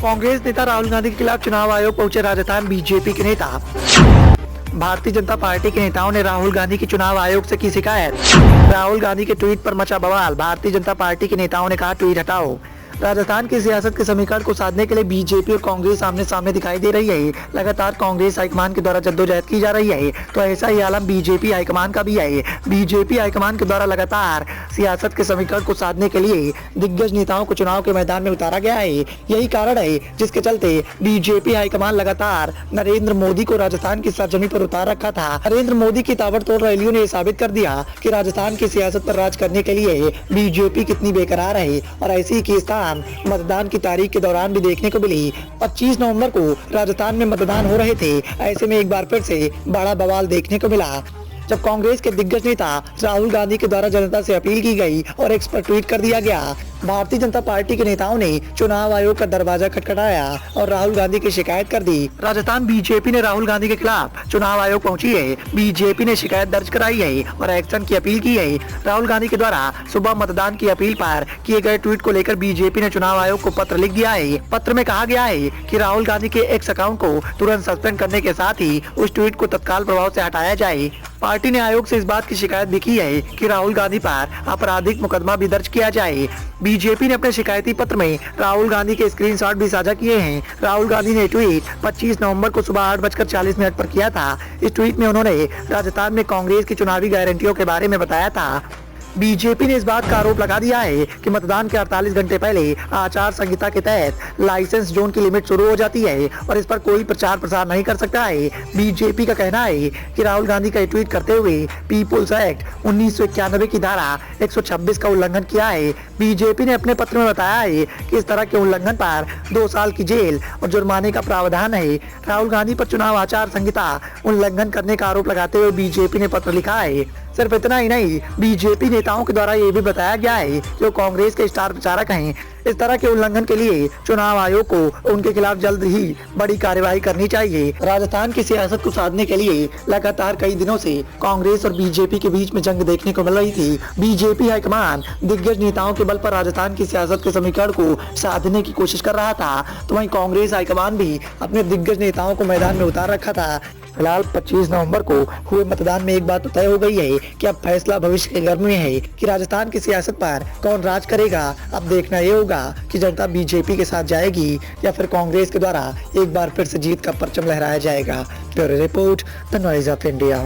कांग्रेस नेता राहुल गांधी के खिलाफ चुनाव आयोग पहुंचे राजस्थान बीजेपी के नेता। भारतीय जनता पार्टी के नेताओं ने राहुल गांधी की चुनाव आयोग से की शिकायत। राहुल गांधी के ट्वीट पर मचा बवाल। भारतीय जनता पार्टी के नेताओं ने कहा ट्वीट हटाओ। राजस्थान की सियासत के समीकरण को साधने के लिए बीजेपी और कांग्रेस आमने सामने दिखाई दे रही है। लगातार कांग्रेस हाईकमान के द्वारा जद्दोजहद की जा रही है, तो ऐसा ही आलम बीजेपी हाईकमान का भी है। बीजेपी हाईकमान के द्वारा लगातार सियासत के समीकरण को साधने के लिए दिग्गज नेताओं को चुनाव के मैदान में उतारा गया है। यही कारण है जिसके चलते बीजेपी हाईकमान लगातार नरेंद्र मोदी को राजस्थान की सरजमी पर उतार रखा था। नरेंद्र मोदी की ताबड़तोड़ रैलियों ने साबित कर दिया कि राजस्थान की सियासत पर राज करने के लिए बीजेपी कितनी बेकरार है। और ऐसी की मतदान की तारीख के दौरान भी देखने को मिली। 25 नवंबर को राजस्थान में मतदान हो रहे थे। ऐसे में एक बार फिर से बड़ा बवाल देखने को मिला जब कांग्रेस के दिग्गज नेता राहुल गांधी के द्वारा जनता से अपील की गई और एक्स पर ट्वीट कर दिया गया। भारतीय जनता पार्टी के नेताओं ने चुनाव आयोग का दरवाजा खटखटाया और राहुल गांधी की शिकायत कर दी। राजस्थान बीजेपी ने राहुल गांधी के खिलाफ चुनाव आयोग पहुंची है। बीजेपी ने शिकायत दर्ज कराई है और एक्शन की अपील की है। राहुल गांधी के द्वारा सुबह मतदान की अपील पर किए गए ट्वीट को लेकर बीजेपी ने चुनाव आयोग को पत्र लिख दिया है। पत्र में कहा गया है कि राहुल गांधी के एक्स अकाउंट को तुरंत सस्पेंड करने के साथ ही उस ट्वीट को तत्काल प्रभाव से हटाया जाए। पार्टी ने आयोग से इस बात की शिकायत भी की है कि राहुल गांधी पर आपराधिक मुकदमा भी दर्ज किया जाए। बीजेपी ने अपने शिकायती पत्र में राहुल गांधी के स्क्रीनशॉट भी साझा किए हैं। राहुल गांधी ने ट्वीट 25 नवंबर को सुबह 8:40 पर किया था। इस ट्वीट में उन्होंने राजस्थान में कांग्रेस की चुनावी गारंटियों के बारे में बताया था। बीजेपी ने इस बात का आरोप लगा दिया है कि मतदान के 48 घंटे पहले आचार संहिता के तहत लाइसेंस जोन की लिमिट शुरू हो जाती है और इस पर कोई प्रचार प्रसार नहीं कर सकता है। बीजेपी का कहना है कि राहुल गांधी का ट्वीट करते हुए पीपुल्स एक्ट 1991 की धारा 126 का उल्लंघन किया है। बीजेपी ने अपने पत्र में बताया है कि इस तरह के उल्लंघन पर 2 साल की जेल और जुर्माने का प्रावधान है। राहुल गांधी पर चुनाव आचार संहिता उल्लंघन करने का आरोप लगाते हुए बीजेपी ने पत्र लिखा है। सिर्फ इतना ही नहीं, बीजेपी नेताओं के द्वारा ये भी बताया गया है जो कांग्रेस के स्टार प्रचारक हैं, इस तरह के उल्लंघन के लिए चुनाव आयोग को उनके खिलाफ जल्द ही बड़ी कार्यवाही करनी चाहिए। राजस्थान की सियासत को साधने के लिए लगातार कई दिनों से कांग्रेस और बीजेपी के बीच में जंग देखने को मिल रही थी। बीजेपी हाईकमान दिग्गज नेताओं के बल पर राजस्थान की सियासत के समीकरण को साधने की कोशिश कर रहा था, तो वहीं कांग्रेस हाईकमान भी अपने दिग्गज नेताओं को मैदान में उतार रखा था। फिलहाल 25 नवंबर को हुए मतदान में एक बात तो तय हो गई है कि अब फैसला भविष्य के घर में है कि राजस्थान की सियासत पर कौन राज करेगा। अब देखना ये होगा कि जनता बीजेपी के साथ जाएगी या फिर कांग्रेस के द्वारा एक बार फिर से जीत का परचम लहराया जाएगा। Bureau report, the noise of India.